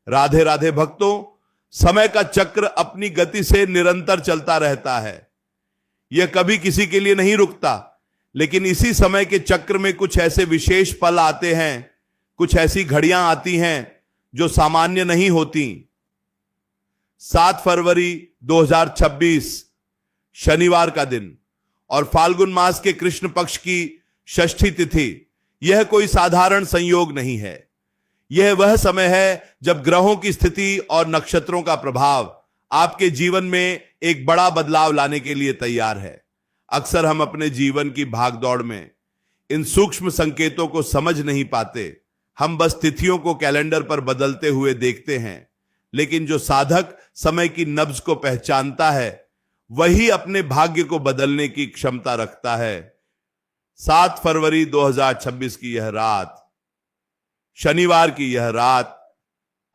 राधे राधे भक्तों, समय का चक्र अपनी गति से निरंतर चलता रहता है। यह कभी किसी के लिए नहीं रुकता, लेकिन इसी समय के चक्र में कुछ ऐसे विशेष पल आते हैं, कुछ ऐसी घड़ियां आती हैं जो सामान्य नहीं होती। 7 फरवरी 2026 शनिवार का दिन और फाल्गुन मास के कृष्ण पक्ष की षष्ठी तिथि, यह कोई साधारण संयोग नहीं है। यह वह समय है जब ग्रहों की स्थिति और नक्षत्रों का प्रभाव आपके जीवन में एक बड़ा बदलाव लाने के लिए तैयार है। अक्सर हम अपने जीवन की भागदौड़ में इन सूक्ष्म संकेतों को समझ नहीं पाते। हम बस तिथियों को कैलेंडर पर बदलते हुए देखते हैं, लेकिन जो साधक समय की नब्ज को पहचानता है वही अपने भाग्य को बदलने की क्षमता रखता है। 7 फरवरी 2026 की यह रात, शनिवार की यह रात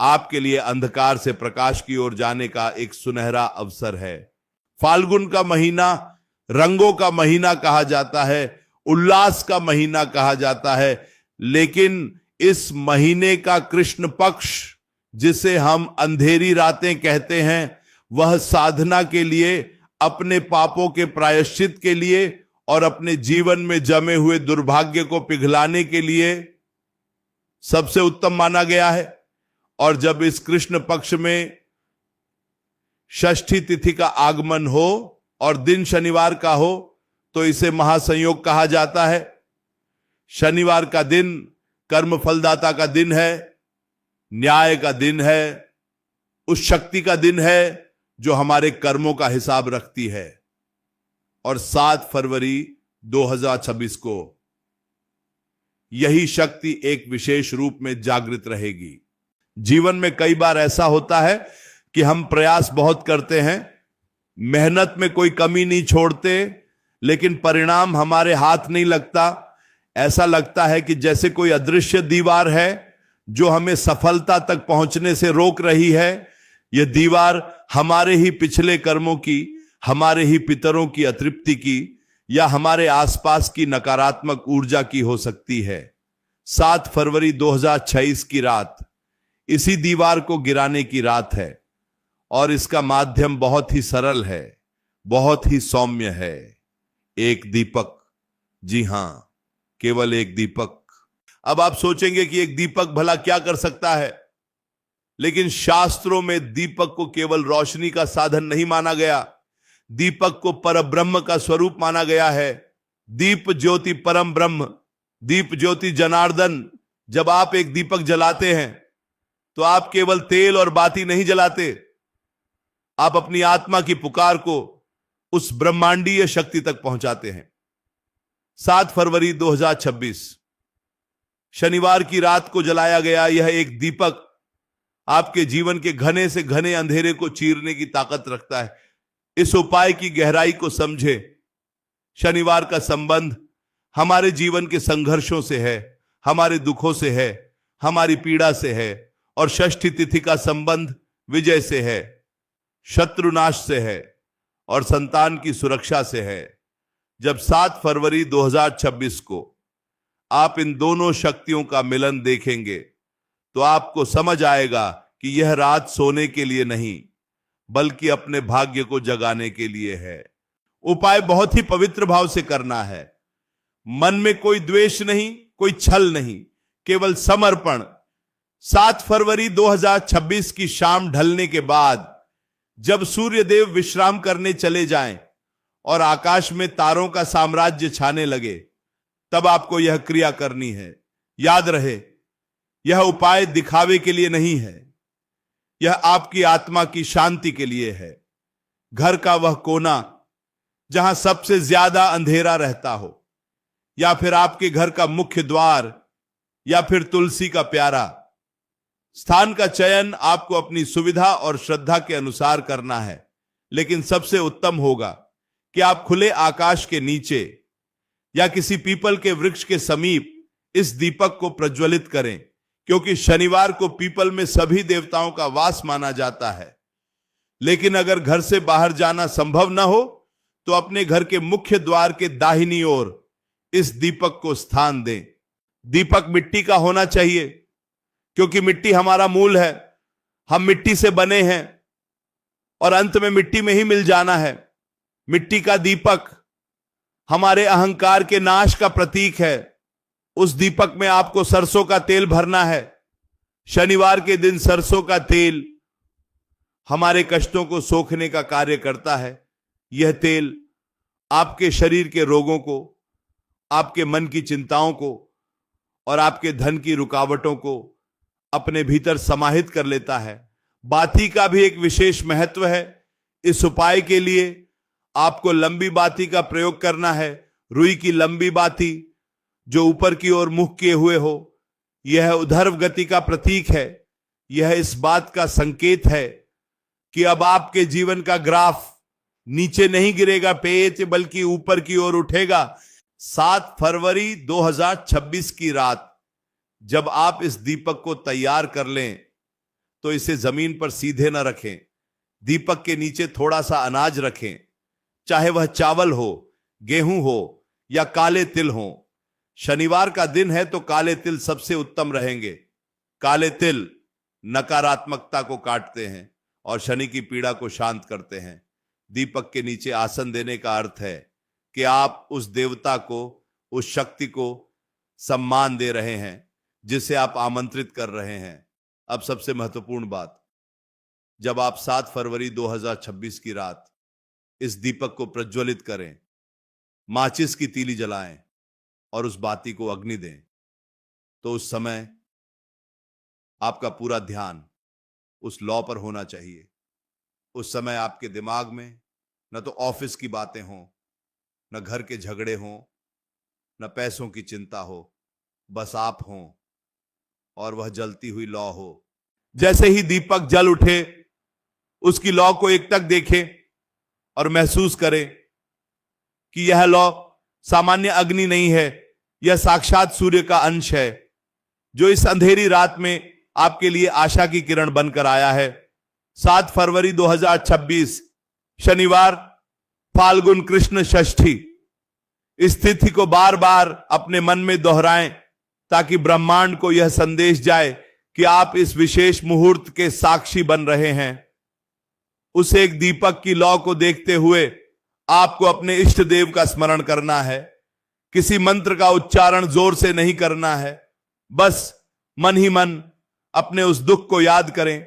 आपके लिए अंधकार से प्रकाश की ओर जाने का एक सुनहरा अवसर है। फाल्गुन का महीना रंगों का महीना कहा जाता है, उल्लास का महीना कहा जाता है, लेकिन इस महीने का कृष्ण पक्ष, जिसे हम अंधेरी रातें कहते हैं, वह साधना के लिए, अपने पापों के प्रायश्चित के लिए और अपने जीवन में जमे हुए दुर्भाग्य को पिघलाने के लिए सबसे उत्तम माना गया है। और जब इस कृष्ण पक्ष में षष्ठी तिथि का आगमन हो और दिन शनिवार का हो तो इसे महासंयोग कहा जाता है। शनिवार का दिन कर्म फलदाता का दिन है, न्याय का दिन है, उस शक्ति का दिन है जो हमारे कर्मों का हिसाब रखती है। और 7 फरवरी 2026 को यही शक्ति एक विशेष रूप में जागृत रहेगी। जीवन में कई बार ऐसा होता है कि हम प्रयास बहुत करते हैं, मेहनत में कोई कमी नहीं छोड़ते, लेकिन परिणाम हमारे हाथ नहीं लगता। ऐसा लगता है कि जैसे कोई अदृश्य दीवार है जो हमें सफलता तक पहुंचने से रोक रही है। यह दीवार हमारे ही पिछले कर्मों की, हमारे ही पितरों की अतृप्ति की या हमारे आसपास की नकारात्मक ऊर्जा की हो सकती है। 7 फरवरी 2026 की रात इसी दीवार को गिराने की रात है और इसका माध्यम बहुत ही सरल है, बहुत ही सौम्य है। एक दीपक, जी हां, केवल एक दीपक। अब आप सोचेंगे कि एक दीपक भला क्या कर सकता है, लेकिन शास्त्रों में दीपक को केवल रोशनी का साधन नहीं माना गया, दीपक को परब्रह्म का स्वरूप माना गया है। दीप ज्योति परम ब्रह्म, दीप ज्योति जनार्दन। जब आप एक दीपक जलाते हैं तो आप केवल तेल और बाती नहीं जलाते, आप अपनी आत्मा की पुकार को उस ब्रह्मांडीय शक्ति तक पहुंचाते हैं। 7 फरवरी 2026 शनिवार की रात को जलाया गया यह एक दीपक आपके जीवन के घने से घने अंधेरे को चीरने की ताकत रखता है। इस उपाय की गहराई को समझे। शनिवार का संबंध हमारे जीवन के संघर्षों से है, हमारे दुखों से है, हमारी पीड़ा से है, और षष्ठी तिथि का संबंध विजय से है, शत्रुनाश से है और संतान की सुरक्षा से है। जब 7 फरवरी 2026 को आप इन दोनों शक्तियों का मिलन देखेंगे तो आपको समझ आएगा कि यह रात सोने के लिए नहीं, बल्कि अपने भाग्य को जगाने के लिए है। उपाय बहुत ही पवित्र भाव से करना है। मन में कोई द्वेष नहीं, कोई छल नहीं, केवल समर्पण। 7 फरवरी 2026 की शाम ढलने के बाद जब सूर्यदेव विश्राम करने चले जाएं और आकाश में तारों का साम्राज्य छाने लगे, तब आपको यह क्रिया करनी है। याद रहे, यह उपाय दिखावे के लिए नहीं है, यह आपकी आत्मा की शांति के लिए है। घर का वह कोना जहां सबसे ज्यादा अंधेरा रहता हो, या फिर आपके घर का मुख्य द्वार, या फिर तुलसी का प्यारा, स्थान का चयन आपको अपनी सुविधा और श्रद्धा के अनुसार करना है। लेकिन सबसे उत्तम होगा कि आप खुले आकाश के नीचे या किसी पीपल के वृक्ष के समीप इस दीपक को प्रज्वलित करें, क्योंकि शनिवार को पीपल में सभी देवताओं का वास माना जाता है। लेकिन अगर घर से बाहर जाना संभव न हो तो अपने घर के मुख्य द्वार के दाहिनी ओर इस दीपक को स्थान दें। दीपक मिट्टी का होना चाहिए, क्योंकि मिट्टी हमारा मूल है हम मिट्टी से बने हैं और अंत में मिट्टी में ही मिल जाना है। मिट्टी का दीपक हमारे अहंकार के नाश का प्रतीक है। उस दीपक में आपको सरसों का तेल भरना है। शनिवार के दिन सरसों का तेल हमारे कष्टों को सोखने का कार्य करता है। यह तेल आपके शरीर के रोगों को, आपके मन की चिंताओं को और आपके धन की रुकावटों को अपने भीतर समाहित कर लेता है। बाती का भी एक विशेष महत्व है। इस उपाय के लिए आपको लंबी बाती का प्रयोग करना है। रुई की लंबी बाती जो ऊपर की ओर मुख किए हुए हो, यह उधर्व गति का प्रतीक है। यह इस बात का संकेत है कि अब आपके जीवन का ग्राफ नीचे नहीं गिरेगा पेच, बल्कि ऊपर की ओर उठेगा। 7 फरवरी 2026 की रात जब आप इस दीपक को तैयार कर लें तो इसे जमीन पर सीधे न रखें। दीपक के नीचे थोड़ा सा अनाज रखें, चाहे वह चावल हो, गेहूं हो या काले तिल हो। शनिवार का दिन है तो काले तिल सबसे उत्तम रहेंगे। काले तिल नकारात्मकता को काटते हैं और शनि की पीड़ा को शांत करते हैं। दीपक के नीचे आसन देने का अर्थ है कि आप उस देवता को, उस शक्ति को सम्मान दे रहे हैं जिसे आप आमंत्रित कर रहे हैं। अब सबसे महत्वपूर्ण बात, जब आप 7 फरवरी 2026 की रात इस दीपक को प्रज्वलित करें, माचिस की तीली जलाएं और उस बाती को अग्नि दें, तो उस समय आपका पूरा ध्यान उस लौ पर होना चाहिए। उस समय आपके दिमाग में न तो ऑफिस की बातें हों, न घर के झगड़े हों, न पैसों की चिंता हो, बस आप हों और वह जलती हुई लौ हो। जैसे ही दीपक जल उठे, उसकी लौ को एकटक देखें और महसूस करें कि यह लौ सामान्य अग्नि नहीं है, यह साक्षात सूर्य का अंश है जो इस अंधेरी रात में आपके लिए आशा की किरण बनकर आया है। 7 फरवरी 2026 शनिवार, फाल्गुन कृष्ण षष्ठी। इस तिथि को बार बार अपने मन में दोहराएं ताकि ब्रह्मांड को यह संदेश जाए कि आप इस विशेष मुहूर्त के साक्षी बन रहे हैं। उस एक दीपक की लौ को देखते हुए आपको अपने इष्ट देव का स्मरण करना है। किसी मंत्र का उच्चारण जोर से नहीं करना है, बस मन ही मन अपने उस दुख को याद करें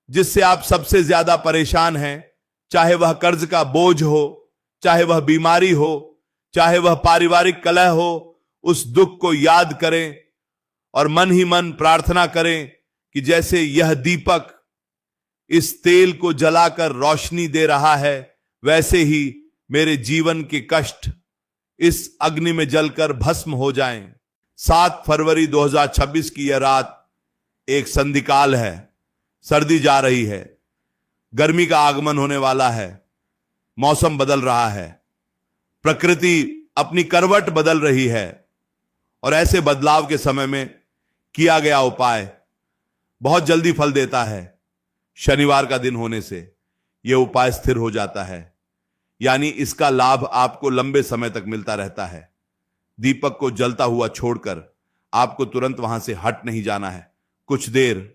जिससे आप सबसे ज्यादा परेशान हैं। चाहे वह कर्ज का बोझ हो, चाहे वह बीमारी हो, चाहे वह पारिवारिक कलह हो, उस दुख को याद करें और मन ही मन प्रार्थना करें कि जैसे यह दीपक इस तेल को जलाकर रोशनी दे रहा है, वैसे ही मेरे जीवन के कष्ट इस अग्नि में जलकर भस्म हो जाएं। 7 फरवरी 2026 की यह रात एक संधिकाल है। सर्दी जा रही है, गर्मी का आगमन होने वाला है, मौसम बदल रहा है, प्रकृति अपनी करवट बदल रही है और ऐसे बदलाव के समय में किया गया उपाय बहुत जल्दी फल देता है। शनिवार का दिन होने से यह उपाय स्थिर हो जाता है, यानी इसका लाभ आपको लंबे समय तक मिलता रहता है। दीपक को जलता हुआ छोड़कर आपको तुरंत वहां से हट नहीं जाना है। कुछ देर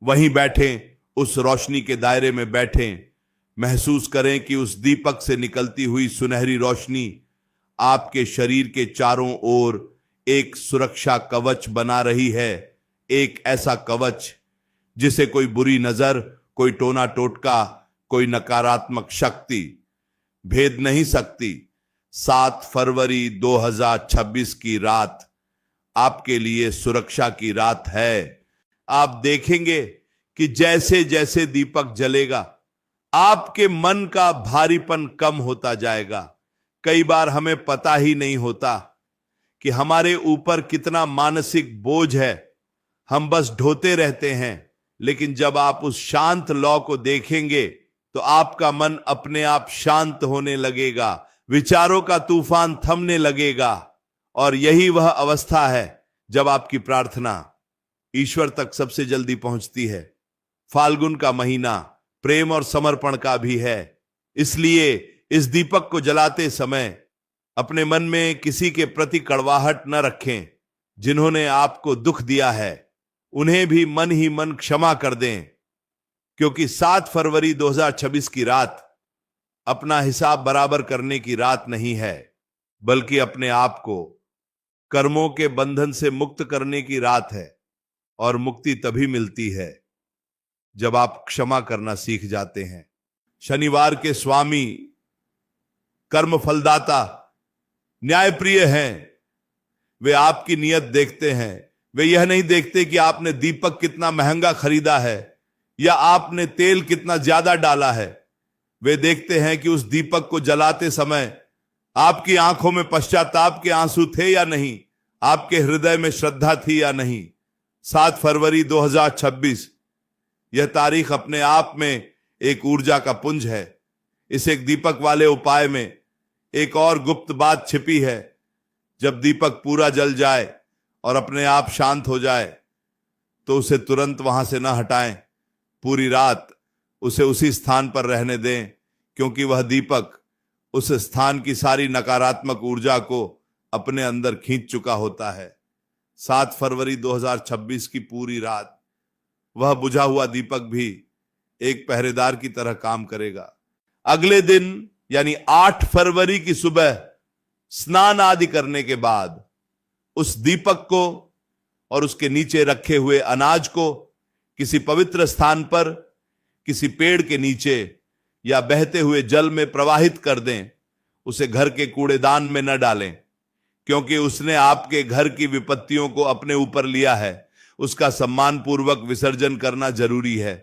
वहीं बैठें, उस रोशनी के दायरे में बैठें, महसूस करें कि उस दीपक से निकलती हुई सुनहरी रोशनी आपके शरीर के चारों ओर एक सुरक्षा कवच बना रही है। एक ऐसा कवच जिसे कोई बुरी नजर, कोई टोना टोटका, कोई नकारात्मक शक्ति भेद नहीं सकती। 7 फरवरी 2026 की रात आपके लिए सुरक्षा की रात है। आप देखेंगे कि जैसे जैसे दीपक जलेगा आपके मन का भारीपन कम होता जाएगा। कई बार हमें पता ही नहीं होता कि हमारे ऊपर कितना मानसिक बोझ है, हम बस ढोते रहते हैं। लेकिन जब आप उस शांत लौ को देखेंगे तो आपका मन अपने आप शांत होने लगेगा, विचारों का तूफान थमने लगेगा और यही वह अवस्था है जब आपकी प्रार्थना ईश्वर तक सबसे जल्दी पहुंचती है। फाल्गुन का महीना प्रेम और समर्पण का भी है, इसलिए इस दीपक को जलाते समय अपने मन में किसी के प्रति कड़वाहट न रखें। जिन्होंने आपको दुख दिया है उन्हें भी मन ही मन क्षमा कर दें क्योंकि 7 फरवरी 2026 की रात अपना हिसाब बराबर करने की रात नहीं है, बल्कि अपने आप को कर्मों के बंधन से मुक्त करने की रात है। और मुक्ति तभी मिलती है जब आप क्षमा करना सीख जाते हैं। शनिवार के स्वामी, कर्म फलदाता, न्यायप्रिय हैं। वे आपकी नियत देखते हैं। वे यह नहीं देखते कि आपने दीपक कितना महंगा खरीदा है या आपने तेल कितना ज्यादा डाला है। वे देखते हैं कि उस दीपक को जलाते समय आपकी आंखों में पश्चाताप के आंसू थे या नहीं, आपके हृदय में श्रद्धा थी या नहीं। 7 फरवरी 2026 यह तारीख अपने आप में एक ऊर्जा का पुंज है। इस एक दीपक वाले उपाय में एक और गुप्त बात छिपी है। जब दीपक पूरा जल जाए और अपने आप शांत हो जाए तो उसे तुरंत वहां से न हटाएं। पूरी रात उसे उसी स्थान पर रहने दें, क्योंकि वह दीपक उस स्थान की सारी नकारात्मक ऊर्जा को अपने अंदर खींच चुका होता है। 7 फरवरी 2026 की पूरी रात वह बुझा हुआ दीपक भी एक पहरेदार की तरह काम करेगा। अगले दिन यानी 8 फरवरी की सुबह स्नान आदि करने के बाद उस दीपक को और उसके नीचे रखे हुए अनाज को किसी पवित्र स्थान पर, किसी पेड़ के नीचे या बहते हुए जल में प्रवाहित कर दें। उसे घर के कूड़ेदान में न डालें, क्योंकि उसने आपके घर की विपत्तियों को अपने ऊपर लिया है। उसका सम्मानपूर्वक विसर्जन करना जरूरी है।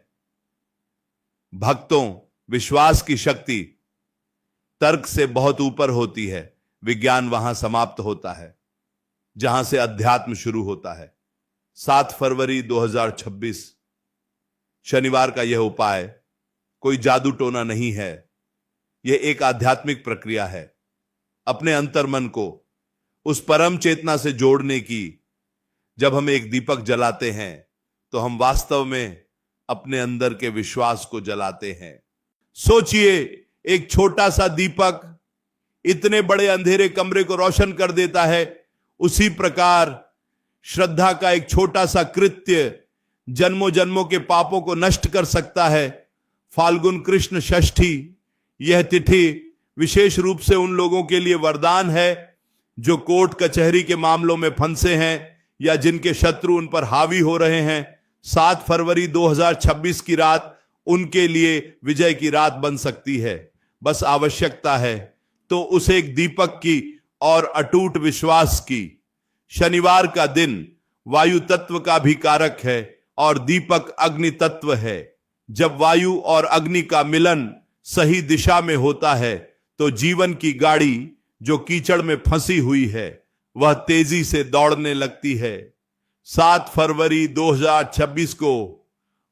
भक्तों, विश्वास की शक्ति तर्क से बहुत ऊपर होती है। विज्ञान वहां समाप्त होता है जहां से अध्यात्म शुरू होता है। 7 फरवरी 2026 शनिवार का यह उपाय कोई जादू टोना नहीं है। यह एक आध्यात्मिक प्रक्रिया है, अपने अंतर्मन को उस परम चेतना से जोड़ने की। जब हम एक दीपक जलाते हैं तो हम वास्तव में अपने अंदर के विश्वास को जलाते हैं। सोचिए, एक छोटा सा दीपक इतने बड़े अंधेरे कमरे को रोशन कर देता है। उसी प्रकार श्रद्धा का एक छोटा सा कृत्य जन्मों जन्मों के पापों को नष्ट कर सकता है। फाल्गुन कृष्ण षष्ठी, यह तिथि विशेष रूप से उन लोगों के लिए वरदान है जो कोर्ट कचहरी के मामलों में फंसे हैं या जिनके शत्रु उन पर हावी हो रहे हैं। 7 फरवरी 2026 की रात उनके लिए विजय की रात बन सकती है। बस आवश्यकता है तो उस एक दीपक की और अटूट विश्वास की। शनिवार का दिन वायु तत्व का भी कारक है और दीपक अग्नि तत्व है। जब वायु और अग्नि का मिलन सही दिशा में होता है तो जीवन की गाड़ी जो कीचड़ में फंसी हुई है वह तेजी से दौड़ने लगती है। 7 फरवरी 2026 को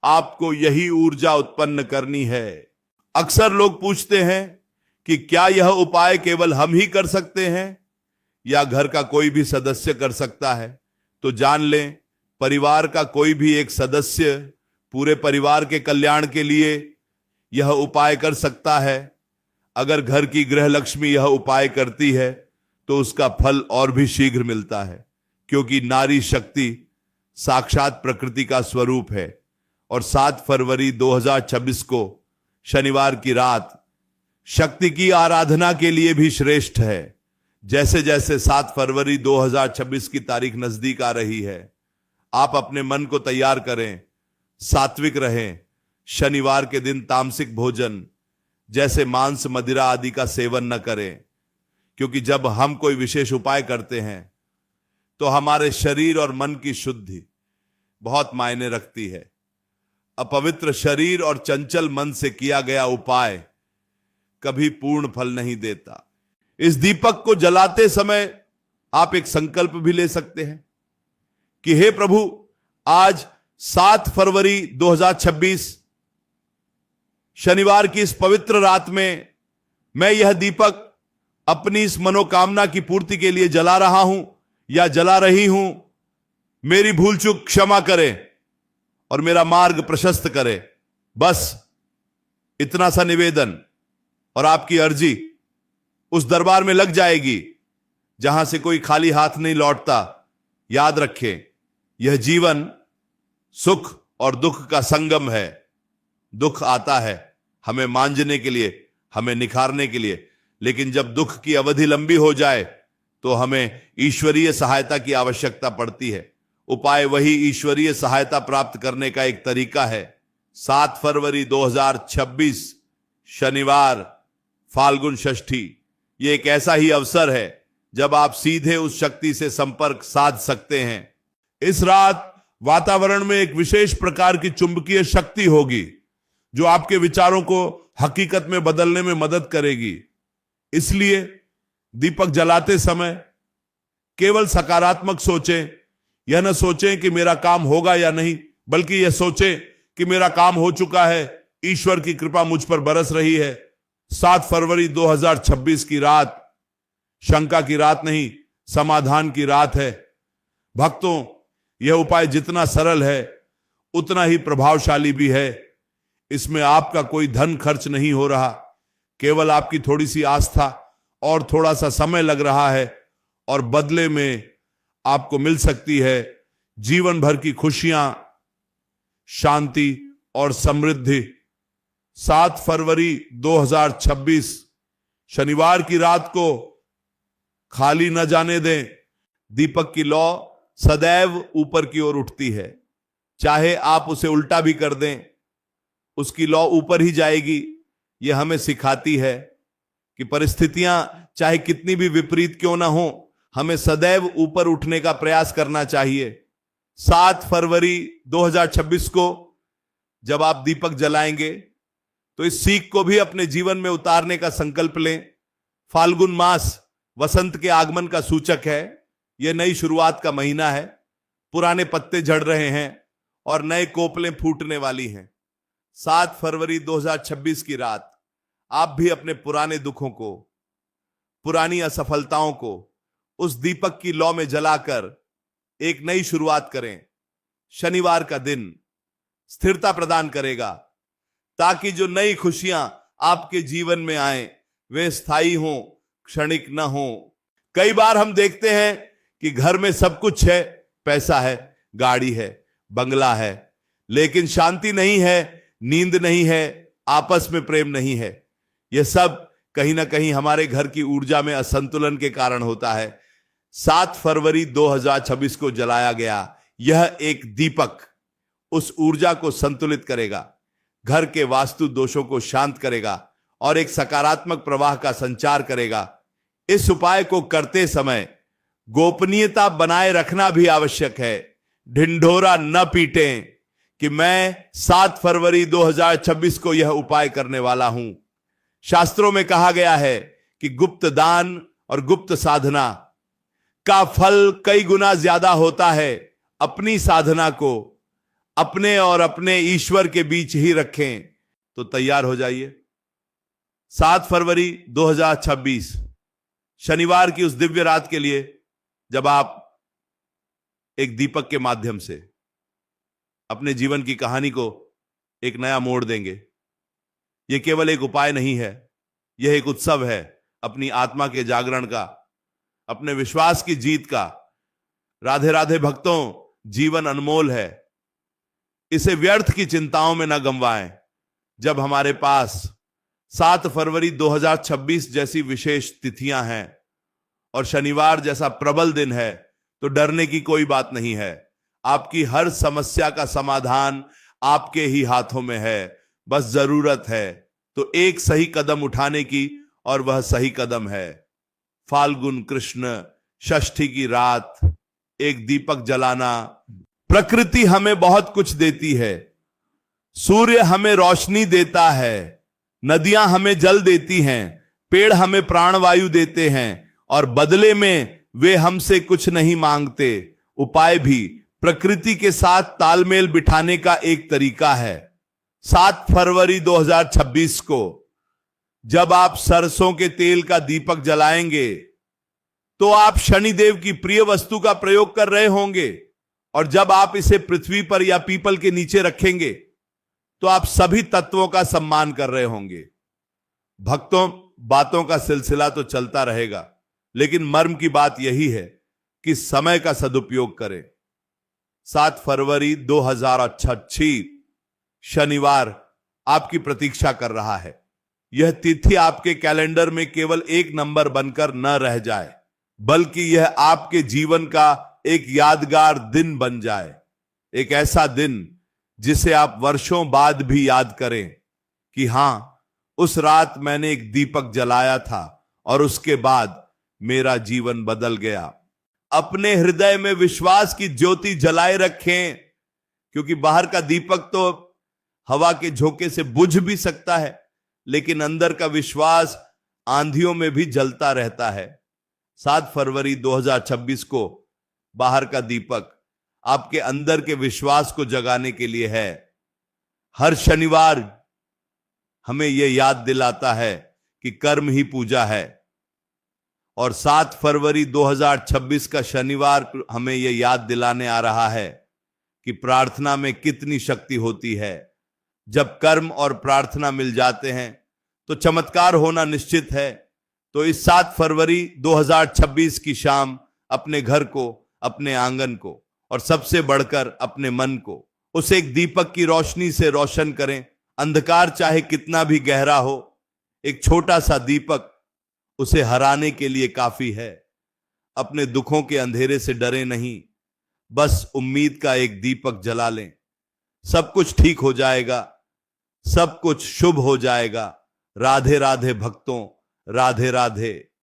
आपको यही ऊर्जा उत्पन्न करनी है। अक्सर लोग पूछते हैं कि क्या यह उपाय केवल हम ही कर सकते हैं या घर का कोई भी सदस्य कर सकता है? तो जान लें, परिवार का कोई भी एक सदस्य पूरे परिवार के कल्याण के लिए यह उपाय कर सकता है। अगर घर की गृह लक्ष्मी यह उपाय करती है तो उसका फल और भी शीघ्र मिलता है, क्योंकि नारी शक्ति साक्षात प्रकृति का स्वरूप है। और 7 फरवरी 2026 को शनिवार की रात शक्ति की आराधना के लिए भी श्रेष्ठ है। जैसे जैसे 7 फरवरी 2026 की तारीख नजदीक आ रही है, आप अपने मन को तैयार करें, सात्विक रहें। शनिवार के दिन तामसिक भोजन जैसे मांस, मदिरा आदि का सेवन न करें, क्योंकि जब हम कोई विशेष उपाय करते हैं तो हमारे शरीर और मन की शुद्धि बहुत मायने रखती है। अपवित्र शरीर और चंचल मन से किया गया उपाय कभी पूर्ण फल नहीं देता। इस दीपक को जलाते समय आप एक संकल्प भी ले सकते हैं कि हे प्रभु, आज 7 फरवरी 2026 शनिवार की इस पवित्र रात में मैं यह दीपक अपनी इस मनोकामना की पूर्ति के लिए जला रहा हूं या जला रही हूं। मेरी भूल चूक क्षमा करें और मेरा मार्ग प्रशस्त करें। बस इतना सा निवेदन और आपकी अर्जी उस दरबार में लग जाएगी जहां से कोई खाली हाथ नहीं लौटता। याद रखें, यह जीवन सुख और दुख का संगम है। दुख आता है हमें मांझने के लिए, हमें निखारने के लिए, लेकिन जब दुख की अवधि लंबी हो जाए तो हमें ईश्वरीय सहायता की आवश्यकता पड़ती है। उपाय वही ईश्वरीय सहायता प्राप्त करने का एक तरीका है। 7 फरवरी 2026 शनिवार, फाल्गुन षष्ठी, ये एक ऐसा ही अवसर है जब आप सीधे उस शक्ति से संपर्क साध सकते हैं। इस रात वातावरण में एक विशेष प्रकार की चुंबकीय शक्ति होगी जो आपके विचारों को हकीकत में बदलने में मदद करेगी। इसलिए दीपक जलाते समय केवल सकारात्मक सोचें। यह न सोचें कि मेरा काम होगा या नहीं, बल्कि यह सोचें कि मेरा काम हो चुका है, ईश्वर की कृपा मुझ पर बरस रही है। 7 फरवरी 2026 की रात शंका की रात नहीं, समाधान की रात है। भक्तों, यह उपाय जितना सरल है उतना ही प्रभावशाली भी है। इसमें आपका कोई धन खर्च नहीं हो रहा, केवल आपकी थोड़ी सी आस्था और थोड़ा सा समय लग रहा है, और बदले में आपको मिल सकती है जीवन भर की खुशियां, शांति और समृद्धि। 7 फरवरी 2026 शनिवार की रात को खाली न जाने दें। दीपक की लौ सदैव ऊपर की ओर उठती है, चाहे आप उसे उल्टा भी कर दें, उसकी लौ ऊपर ही जाएगी। यह हमें सिखाती है कि परिस्थितियां चाहे कितनी भी विपरीत क्यों ना हो, हमें सदैव ऊपर उठने का प्रयास करना चाहिए। 7 फरवरी 2026 को जब आप दीपक जलाएंगे तो इस सीख को भी अपने जीवन में उतारने का संकल्प लें। फाल्गुन मास वसंत के आगमन का सूचक है। यह नई शुरुआत का महीना है। पुराने पत्ते झड़ रहे हैं और नए कोपलें फूटने वाली हैं। 7 फरवरी 2026 की रात आप भी अपने पुराने दुखों को, पुरानी असफलताओं को उस दीपक की लौ में जलाकर एक नई शुरुआत करें। शनिवार का दिन स्थिरता प्रदान करेगा ताकि जो नई खुशियां आपके जीवन में आए वे स्थायी हों, क्षणिक न हों। कई बार हम देखते हैं कि घर में सब कुछ है, पैसा है, गाड़ी है, बंगला है, लेकिन शांति नहीं है, नींद नहीं है, आपस में प्रेम नहीं है। यह सब कहीं ना कहीं हमारे घर की ऊर्जा में असंतुलन के कारण होता है। 7 फरवरी 2026 को जलाया गया यह एक दीपक उस ऊर्जा को संतुलित करेगा, घर के वास्तु दोषों को शांत करेगा और एक सकारात्मक प्रवाह का संचार करेगा। इस उपाय को करते समय गोपनीयता बनाए रखना भी आवश्यक है। ढिंढोरा न पीटें कि मैं 7 फरवरी 2026 को यह उपाय करने वाला हूं। शास्त्रों में कहा गया है कि गुप्त दान और गुप्त साधना का फल कई गुना ज्यादा होता है। अपनी साधना को अपने और अपने ईश्वर के बीच ही रखें। तो तैयार हो जाइए। 7 फरवरी 2026 शनिवार की उस दिव्य रात के लिए जब आप एक दीपक के माध्यम से अपने जीवन की कहानी को एक नया मोड़ देंगे। यह केवल एक उपाय नहीं है, यह एक उत्सव है अपनी आत्मा के जागरण का, अपने विश्वास की जीत का। राधे राधे भक्तों, जीवन अनमोल है, इसे व्यर्थ की चिंताओं में न गंवाएं। जब हमारे पास 7 फरवरी 2026 जैसी विशेष तिथियां हैं और शनिवार जैसा प्रबल दिन है तो डरने की कोई बात नहीं है। आपकी हर समस्या का समाधान आपके ही हाथों में है। बस जरूरत है तो एक सही कदम उठाने की, और वह सही कदम है फाल्गुन कृष्ण षष्ठी की रात एक दीपक जलाना। प्रकृति हमें बहुत कुछ देती है। सूर्य हमें रोशनी देता है, नदियां हमें जल देती हैं, पेड़ हमें प्राणवायु देते हैं और बदले में वे हमसे कुछ नहीं मांगते। उपाय भी प्रकृति के साथ तालमेल बिठाने का एक तरीका है। 7 फरवरी 2026 को जब आप सरसों के तेल का दीपक जलाएंगे तो आप शनिदेव की प्रिय वस्तु का प्रयोग कर रहे होंगे, और जब आप इसे पृथ्वी पर या पीपल के नीचे रखेंगे तो आप सभी तत्वों का सम्मान कर रहे होंगे। भक्तों, बातों का सिलसिला तो चलता रहेगा, लेकिन मर्म की बात यही है कि समय का सदुपयोग करें। 7 फरवरी 2026 शनिवार आपकी प्रतीक्षा कर रहा है। यह तिथि आपके कैलेंडर में केवल एक नंबर बनकर न रह जाए, बल्कि यह आपके जीवन का एक यादगार दिन बन जाए। एक ऐसा दिन जिसे आप वर्षों बाद भी याद करें कि हां, उस रात मैंने एक दीपक जलाया था और उसके बाद मेरा जीवन बदल गया। अपने हृदय में विश्वास की ज्योति जलाए रखें, क्योंकि बाहर का दीपक तो हवा के झोंके से बुझ भी सकता है, लेकिन अंदर का विश्वास आंधियों में भी जलता रहता है। 7 फरवरी 2026 को बाहर का दीपक आपके अंदर के विश्वास को जगाने के लिए है। हर शनिवार हमें यह याद दिलाता है कि कर्म ही पूजा है, और 7 फरवरी 2026 का शनिवार हमें यह याद दिलाने आ रहा है कि प्रार्थना में कितनी शक्ति होती है। जब कर्म और प्रार्थना मिल जाते हैं तो चमत्कार होना निश्चित है। तो इस 7 फरवरी 2026 की शाम अपने घर को, अपने आंगन को और सबसे बढ़कर अपने मन को उस एक दीपक की रोशनी से रोशन करें। अंधकार चाहे कितना भी गहरा हो, एक छोटा सा दीपक उसे हराने के लिए काफी है। अपने दुखों के अंधेरे से डरे नहीं, बस उम्मीद का एक दीपक जला लें। सब कुछ ठीक हो जाएगा, सब कुछ शुभ हो जाएगा। राधे राधे भक्तों, राधे राधे।